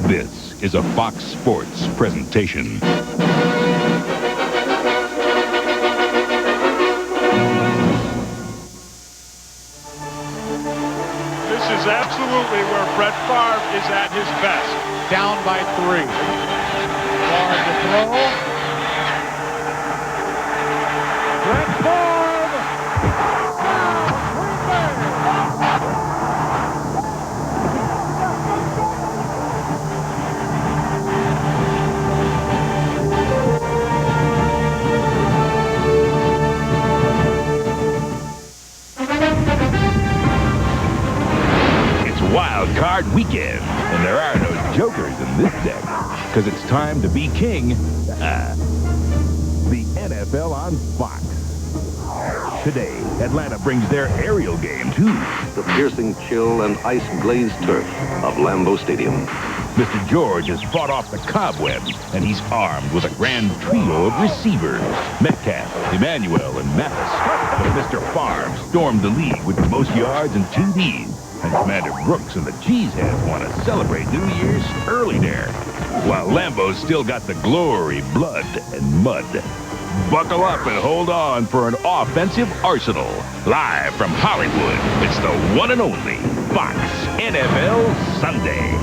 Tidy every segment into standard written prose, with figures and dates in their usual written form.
This is a Fox Sports presentation. This is absolutely where Brett Favre is at his best. Down by 3. Favre to throw. Brett Favre. Wild Card Weekend, and there are no jokers in this deck, because it's time to be king. The NFL on Fox. Today, Atlanta brings their aerial game to the piercing chill and ice-glazed turf of Lambeau Stadium. Mr. George has fought off the cobwebs, and he's armed with a grand trio of receivers, Metcalf, Emmanuel, and Mathis. But Mr. Favre stormed the league with the most yards and TDs. And Commander Brooks and the Cheeseheads want to celebrate New Year's early there, while Lambeau's still got the glory, blood, and mud. Buckle up and hold on for an offensive arsenal. Live from Hollywood, it's the one and only Fox NFL Sunday.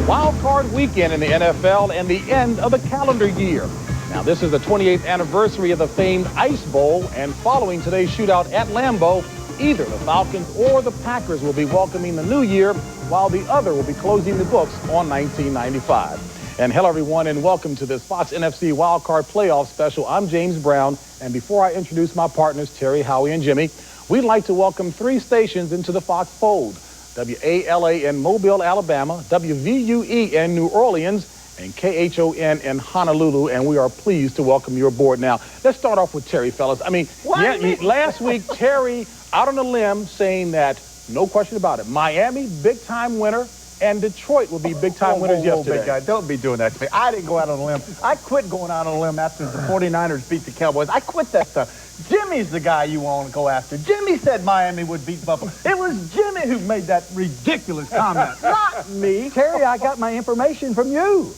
Wild Card Weekend in the NFL and the end of the calendar year. Now, this is the 28th anniversary of the famed Ice Bowl, and following today's shootout at Lambeau, either the Falcons or the Packers will be welcoming the new year, while the other will be closing the books on 1995. And hello, everyone, and welcome to this Fox NFC Wild Card Playoffs special. I'm James Brown, and before I introduce my partners, Terry, Howie, and Jimmy, we'd like to welcome 3 stations into the Fox fold: WALA in Mobile, Alabama, WVUE in New Orleans, and KHON in Honolulu, and we are pleased to welcome you aboard. Now, let's start off with Terry, fellas. Last week, Terry out on a limb saying that, no question about it, Miami, big-time winner, and Detroit will be big-time winners yesterday. Big guy, don't be doing that to me. I didn't go out on a limb. I quit going out on a limb after the 49ers beat the Cowboys. I quit that stuff. Jimmy's the guy you want to go after. Jimmy said Miami would beat Buffalo. It was Jimmy who made that ridiculous comment, not me. Terry, I got my information from you.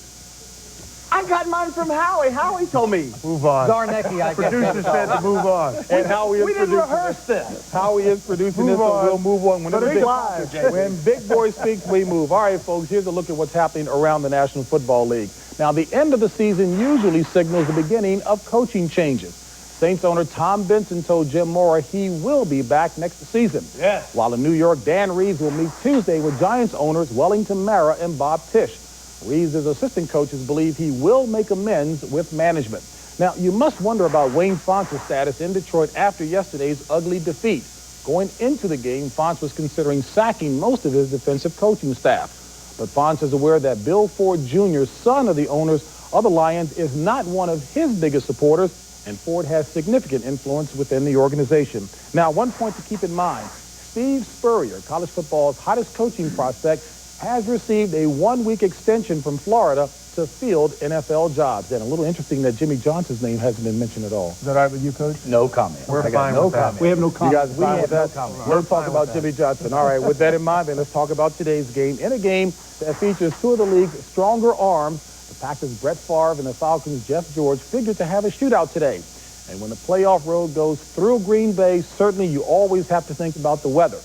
I got mine from Howie. Howie told me. Move on. Zarnecki, I guess. Producer said to move on. And Howie is we didn't producing rehearse this. Howie is producing this, so we'll move on. When Big Boy speaks, we move. All right, folks, here's a look at what's happening around the National Football League. Now, the end of the season usually signals the beginning of coaching changes. Saints owner Tom Benson told Jim Mora he will be back next season. Yes. While in New York, Dan Reeves will meet Tuesday with Giants owners Wellington Mara and Bob Tisch. Reeves' assistant coaches believe he will make amends with management. Now, you must wonder about Wayne Fontes' status in Detroit after yesterday's ugly defeat. Going into the game, Fontes was considering sacking most of his defensive coaching staff. But Fontes is aware that Bill Ford Jr., son of the owners of the Lions, is not one of his biggest supporters, and Ford has significant influence within the organization. Now, one point to keep in mind, Steve Spurrier, college football's hottest coaching prospect, has received a 1-week extension from Florida to field NFL jobs. And a little interesting that Jimmy Johnson's name hasn't been mentioned at all. Is that all right with you, Coach? No comment. We're fine with that. We have no comment. You guys, we have no comment. Let's talk about Jimmy Johnson. All right, with that in mind, then let's talk about today's game. In a game that features 2 of the league's stronger arms, the Packers' Brett Favre and the Falcons' Jeff George figured to have a shootout today. And when the playoff road goes through Green Bay, certainly you always have to think about the weather.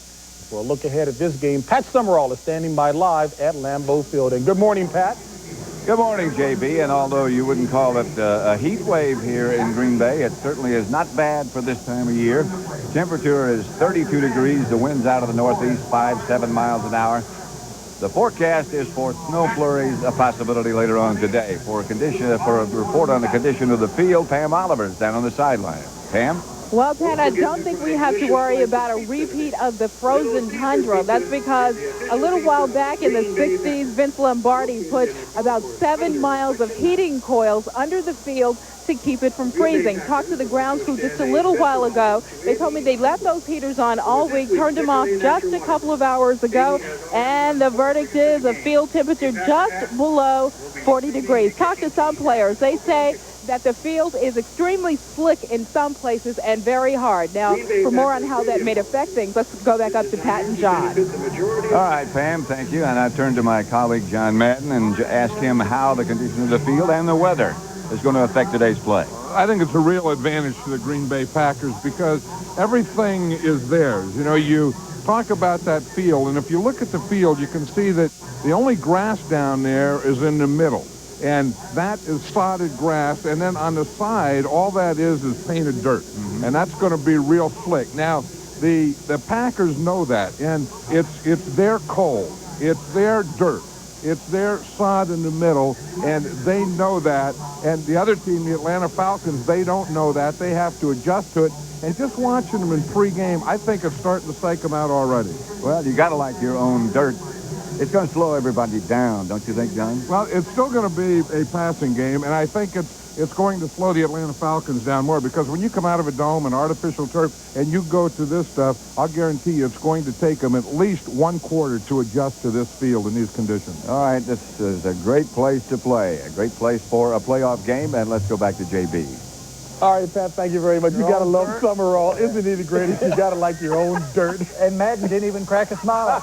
For a look ahead at this game, Pat Summerall is standing by live at Lambeau Field. And good morning, Pat. Good morning, JB. And although you wouldn't call it a heat wave here in Green Bay, it certainly is not bad for this time of year. Temperature is 32 degrees. The wind's out of the northeast, 5-7 miles an hour. The forecast is for snow flurries, a possibility later on today. For a report on the condition of the field, Pam Oliver's down on the sideline. Pam? Well, Pat, I don't think we have to worry about a repeat of the frozen tundra. That's because a little while back in the 60s, Vince Lombardi put about 7 miles of heating coils under the field to keep it from freezing. Talked to the grounds crew just a little while ago. They told me they left those heaters on all week, turned them off just a couple of hours ago, and the verdict is a field temperature just below 40 degrees. Talked to some players. They say that the field is extremely slick in some places and very hard. Now, for more on how that may affect things, let's go back up to Pat and John. All right, Pam, thank you. And I turn to my colleague, John Madden, and ask him how the condition of the field and the weather is going to affect today's play. I think it's a real advantage to the Green Bay Packers because everything is theirs. You know, you talk about that field, and if you look at the field, you can see that the only grass down there is in the middle. And that is sodded grass, and then on the side, all that is painted dirt. And that's going to be real slick. Now, the Packers know that, and it's their coal. It's their dirt. It's their sod in the middle, and they know that. And the other team, the Atlanta Falcons, they don't know that. They have to adjust to it. And just watching them in pregame, I think it's starting to psych them out already. Well, you got to like your own dirt. It's going to slow everybody down, don't you think, John? Well, it's still going to be a passing game, and I think it's going to slow the Atlanta Falcons down more because when you come out of a dome and artificial turf and you go to this stuff, I'll guarantee you it's going to take them at least 1 quarter to adjust to this field in these conditions. All right, this is a great place to play, a great place for a playoff game, and let's go back to JB. All right, Pat, thank you very much. You got to love Summerall. Isn't he the greatest? You got to like your own dirt. And Madden didn't even crack a smile.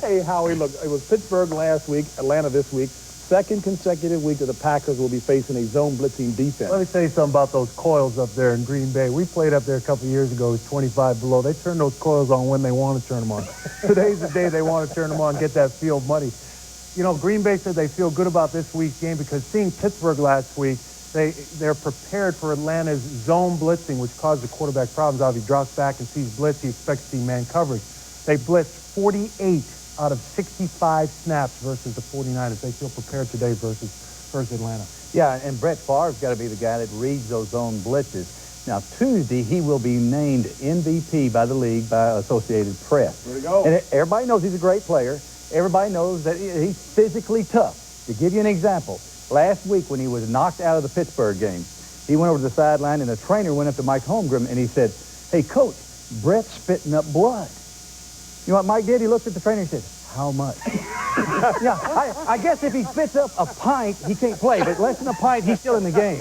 Hey, Howie, look, it was Pittsburgh last week, Atlanta this week. Second consecutive week that the Packers will be facing a zone blitzing defense. Let me tell you something about those coils up there in Green Bay. We played up there a couple years ago. It was 25 below. They turn those coils on when they want to turn them on. Today's the day they want to turn them on and get that field muddy. You know, Green Bay said they feel good about this week's game because seeing Pittsburgh last week, they're prepared for Atlanta's zone blitzing, which caused the quarterback problems. If he drops back and sees blitz, he expects to see man coverage. They blitzed 48 out of 65 snaps versus the 49ers. They feel prepared today versus Atlanta. Yeah, and Brett Favre's got to be the guy that reads those zone blitzes. Now, Tuesday, he will be named MVP by the league, by Associated Press. There you go. And everybody knows he's a great player. Everybody knows that he's physically tough. To give you an example, last week when he was knocked out of the Pittsburgh game, he went over to the sideline and the trainer went up to Mike Holmgren and he said, "Hey, Coach, Brett's spitting up blood." You know what Mike did? He looked at the trainer and said, "How much?" Yeah, I guess if he spits up a pint, he can't play, but less than a pint, he's still in the game.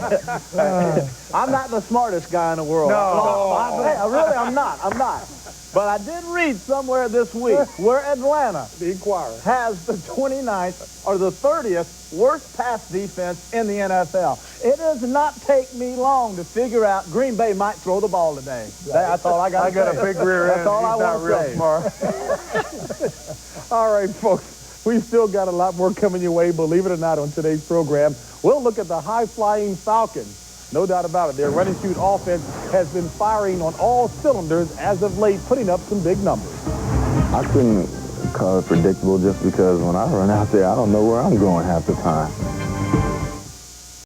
I'm not the smartest guy in the world. Really, I'm not. But I did read somewhere this week where Atlanta, the Inquirer, has the 29th or the 30th worst pass defense in the NFL. It does not take me long to figure out Green Bay might throw the ball today. That's all I got to say. I got a big rear end. That's all I want to say. All right, folks. We've still got a lot more coming your way, believe it or not, on today's program. We'll look at the high-flying Falcons. No doubt about it. Their run-and-shoot offense has been firing on all cylinders as of late, putting up some big numbers. I couldn't call it predictable just because when I run out there, I don't know where I'm going half the time.